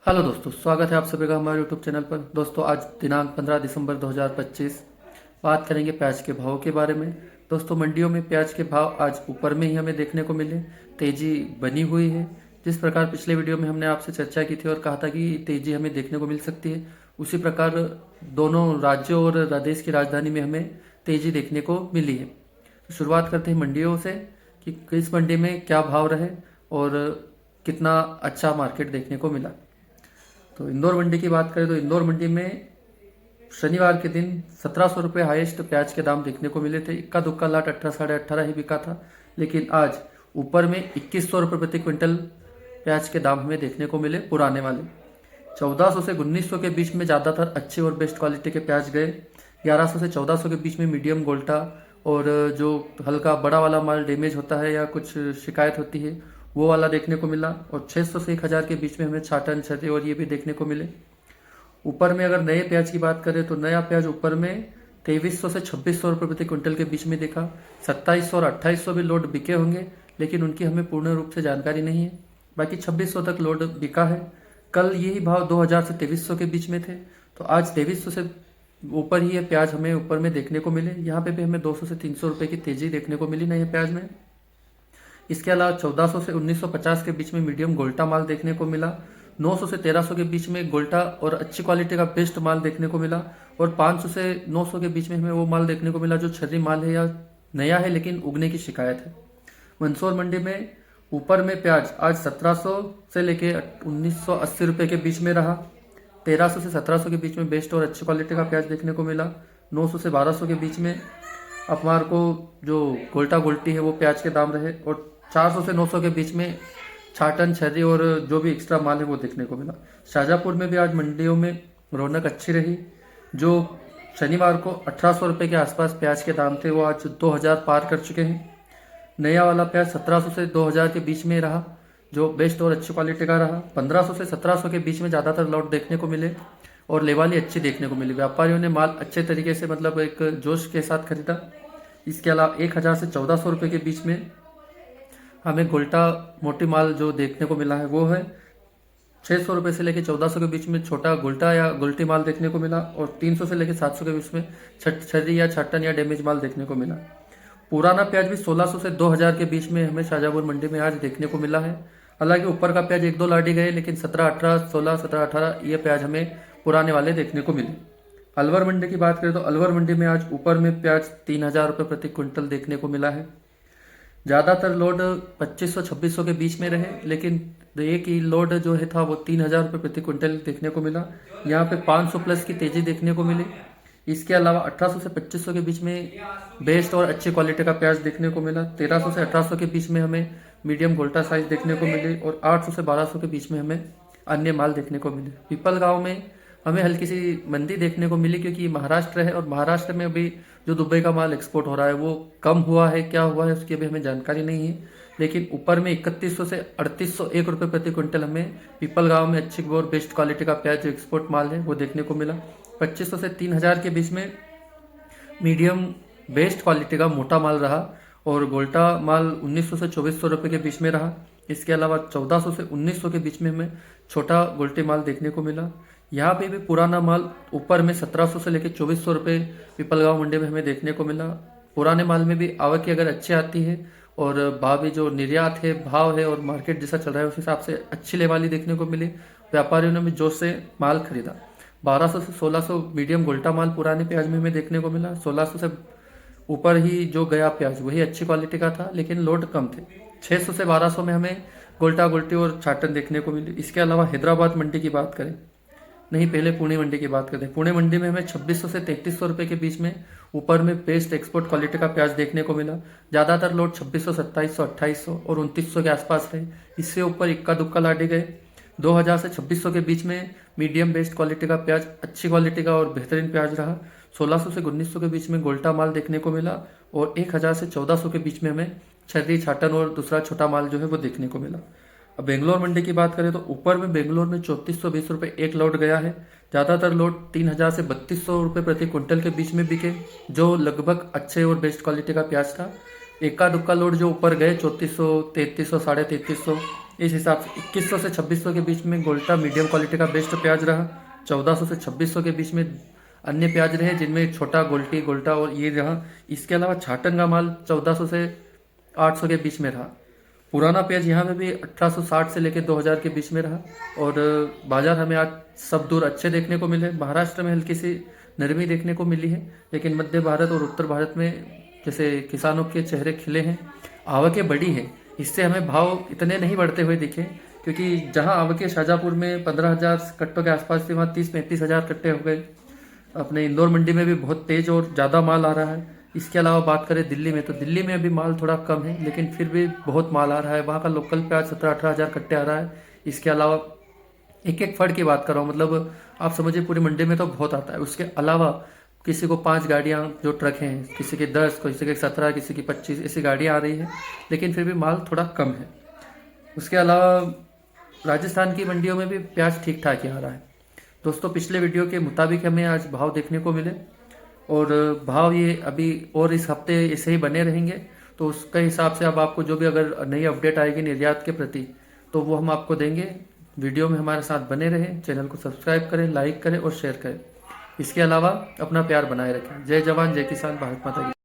Hello दोस्तों, स्वागत है आप सभी का हमारे यूट्यूब चैनल पर। दोस्तों, आज दिनांक 15 दिसंबर 2025 बात करेंगे प्याज के भाव के बारे में। दोस्तों, मंडियों में प्याज के भाव आज ऊपर में ही हमें देखने को मिले, तेजी बनी हुई है। जिस प्रकार पिछले वीडियो में हमने आपसे चर्चा की थी और कहा था कि तेजी हमें देखने को मिल सकती है, उसी प्रकार दोनों राज्यों और देश की राजधानी में हमें तेजी देखने को मिली है। तो शुरुआत करते हैं मंडियों से कि किस मंडी में क्या भाव रहे और कितना अच्छा मार्केट देखने को मिला। तो इंदौर मंडी की बात करें तो इंदौर मंडी में शनिवार के दिन 1700 रुपये हाईएस्ट प्याज के दाम देखने को मिले थे। इक्का दुक्का लाट 18 साढ़े 18 ही बिका था, लेकिन आज ऊपर में 2100 रुपये प्रति क्विंटल प्याज के दाम हमें देखने को मिले पुराने वाले। 1400 से 1900 के बीच में ज़्यादातर अच्छे और बेस्ट क्वालिटी के प्याज गए। 1100 से 1400 के बीच में मीडियम गोल्टा और जो हल्का बड़ा वाला माल डैमेज होता है या कुछ शिकायत होती है वो वाला देखने को मिला। और 600 से 1000 के बीच में हमें छाटन छर्रे और ये भी देखने को मिले। ऊपर में अगर नए प्याज की बात करें तो नया प्याज ऊपर में 2300 से 2600 रुपये प्रति क्विंटल के बीच में दिखा। 2700 और 2800 भी लोड बिके होंगे, लेकिन उनकी हमें पूर्ण रूप से जानकारी नहीं है। बाकी 2600 तक लोड बिका है। कल यही भाव 2000 से 2300 के बीच में थे, तो आज 2300 से ऊपर ही ये प्याज हमें ऊपर में देखने को मिले। यहाँ पे भी हमें 200 से 300 रुपये की तेजी देखने को मिली नए प्याज में। इसके अलावा 1400 से 1950 के बीच में मीडियम गोल्टा माल देखने को मिला। 900 से 1300 के बीच में गोल्टा और अच्छी क्वालिटी का बेस्ट माल देखने को मिला। और 500 से 900 के बीच में हमें वो माल देखने को मिला जो छर्री माल है या नया है लेकिन उगने की शिकायत है। मंदसौर मंडी में ऊपर में प्याज आज 1700 से लेके 1980 रुपये के बीच में रहा। 1300 से 1700 के बीच में बेस्ट और अच्छी क्वालिटी का प्याज देखने को मिला। 900 से 1200 के बीच में हमारे को जो गोल्टा गोल्टी है वो प्याज के दाम रहे। और 400 से 900 के बीच में छाटन छर्री और जो भी एक्स्ट्रा माल है वो देखने को मिला। शाहजहाँपुर में भी आज मंडियों में रौनक अच्छी रही। जो शनिवार को 1800 रुपये के आसपास प्याज के दाम थे वो आज 2000 पार कर चुके हैं। नया वाला प्याज 1700 से 2000 के बीच में रहा, जो बेस्ट और अच्छी क्वालिटी का रहा। 1500 से 1700 के बीच में ज़्यादातर लॉट देखने को मिले और लेवाली अच्छी देखने को मिली। व्यापारियों ने माल अच्छे तरीके से मतलब एक जोश के साथ खरीदा। इसके अलावा 1000 से 1400 रुपये के बीच में हमें गोल्टा मोटी माल जो देखने को मिला है वो है 600 रुपये से लेकर 1400 के बीच में छोटा गोल्टा या गोल्टी माल देखने को मिला। और 300 से लेकर 700 के बीच में छर्री या छट्टन या डैमेज माल देखने को मिला। पुराना प्याज भी 1600 से 2000 के बीच में हमें शाहजहाँपुर मंडी में आज देखने को मिला है। हालांकि ऊपर का प्याज 1-2 लाडी गए, लेकिन 17-18 16 17-18 ये प्याज हमें पुराने वाले देखने को मिले। अलवर मंडी की बात करें तो अलवर मंडी में आज ऊपर में प्याज 3000 रुपये प्रति क्विंटल देखने को मिला है। ज़्यादातर लोड 2500-2600 के बीच में रहे, लेकिन एक ही लोड जो है था वो 3000 रुपये प्रति क्विंटल देखने को मिला। यहाँ पे 500 प्लस की तेजी देखने को मिली। इसके अलावा 1800 से 2500 के बीच में बेस्ट और अच्छी क्वालिटी का प्याज देखने को मिला। 1300 से 1800 के बीच में हमें मीडियम गोल्टा साइज देखने को मिले। और 800 से 1200 के बीच में हमें अन्य माल देखने को मिले। पीपल गाँव में हमें हल्की सी मंदी देखने को मिली, क्योंकि महाराष्ट्र है और महाराष्ट्र में अभी जो दुबई का माल एक्सपोर्ट हो रहा है वो कम हुआ है, क्या हुआ है उसकी अभी हमें जानकारी नहीं है। लेकिन ऊपर में 3100 से 3801 रुपये प्रति क्विंटल हमें पीपल गाँव में अच्छी और बेस्ट क्वालिटी का प्याज जो एक्सपोर्ट माल है वो देखने को मिला। 2500 से 3000 के बीच में मीडियम बेस्ट क्वालिटी का मोटा माल रहा। और गोल्टा माल 1900 से 2400 रुपये के बीच में रहा। इसके अलावा 1400 से 1900 के बीच में हमें छोटा गोल्टी माल देखने को मिला। यहाँ पे भी पुराना माल ऊपर में 1700 से लेकर 2400 रुपये पीपलगांव मंडी में हमें देखने को मिला। पुराने माल में भी आवक की अगर अच्छी आती है और भाव भी जो निर्यात है भाव है और मार्केट जैसा चल रहा है उस हिसाब से अच्छी लेवाली देखने को मिली। व्यापारियों ने भी जोश से माल खरीदा। 1200 से 1600 मीडियम गोल्टा माल पुराने प्याज में हमें देखने को मिला। 1600 से ऊपर ही जो गया प्याज वही अच्छी क्वालिटी का था, लेकिन लोड कम थे। 600 से 1200 में हमें गोल्टा गोल्टी और छाटन देखने को मिली। इसके अलावा हैदराबाद मंडी की बात करें, नहीं पहले पुणे मंडी की बात करते हैं। पुणे मंडी में हमें 2600 से 3300 रुपये के बीच में ऊपर में बेस्ट एक्सपोर्ट क्वालिटी का प्याज देखने को मिला। ज़्यादातर लोड 2600, 2700, 2800 और 2900 के आसपास रहे। इससे ऊपर इक्का दुक्का लाटे गए। 2000 से 2600 के बीच में मीडियम बेस्ट क्वालिटी का प्याज अच्छी क्वालिटी का और बेहतरीन प्याज रहा। 1600 से 1900 के बीच में गोल्टा माल देखने को मिला। और 1000 से 1400 के बीच में हमें छर्री छाटन और दूसरा छोटा माल जो है वो देखने को मिला। अब बेंगलोर मंडी की बात करें तो ऊपर में बेंगलोर में 3420 रुपये एक लोड गया है। ज़्यादातर लोड 3000 से 3200 रुपये प्रति क्विंटल के बीच में बिके, जो लगभग अच्छे और बेस्ट क्वालिटी का प्याज था। इक्का दुक्का लोड जो ऊपर गए 3400, 3300, 3350 इस हिसाब से 2100 से 2600 के बीच में गोल्टा मीडियम क्वालिटी का बेस्ट प्याज रहा। 1400 से 2600 के बीच में अन्य प्याज रहे जिनमें छोटा गोल्टी गोल्टा और ये रहा। इसके अलावा छाटन का माल 1400 से 800 के बीच में रहा। पुराना प्याज यहाँ पे भी 1860 से लेकर 2000 के बीच में रहा। और बाजार हमें आज सब दूर अच्छे देखने को मिले। महाराष्ट्र में हल्की सी नरमी देखने को मिली है, लेकिन मध्य भारत और उत्तर भारत में जैसे किसानों के चेहरे खिले हैं, आवकें बढ़ी हैं, इससे हमें भाव इतने नहीं बढ़ते हुए दिखे। क्योंकि जहां आवकें शाहजहाँपुर में 15,000 कट्टों के आसपास थी, वहाँ 30-35 हज़ार कट्टे हो गए। अपने इंदौर मंडी में भी बहुत तेज और ज़्यादा माल आ रहा है। इसके अलावा बात करें दिल्ली में, तो दिल्ली में अभी माल थोड़ा कम है, लेकिन फिर भी बहुत माल आ रहा है। वहाँ का लोकल प्याज 17-18 हज़ार कट्टे आ रहा है। इसके अलावा एक एक फड़ की बात कर रहा हूँ, मतलब आप समझिए पूरी मंडी में तो बहुत आता है। उसके अलावा किसी को 5 गाड़ियाँ जो ट्रक हैं, किसी के 10, किसी के 17, किसी की 25 ऐसी गाड़ियाँ आ रही हैं, लेकिन फिर भी माल थोड़ा कम है। उसके अलावा राजस्थान की मंडियों में भी प्याज ठीक ठाक ही आ रहा है। दोस्तों पिछले वीडियो के मुताबिक हमें आज भाव देखने को मिले, और भाव ये अभी और इस हफ्ते ऐसे ही बने रहेंगे। तो उसके हिसाब से अब आपको जो भी अगर नई अपडेट आएगी निर्यात के प्रति, तो वो हम आपको देंगे। वीडियो में हमारे साथ बने रहें, चैनल को सब्सक्राइब करें, लाइक करें और शेयर करें। इसके अलावा अपना प्यार बनाए रखें। जय जवान जय किसान, भारत माता की।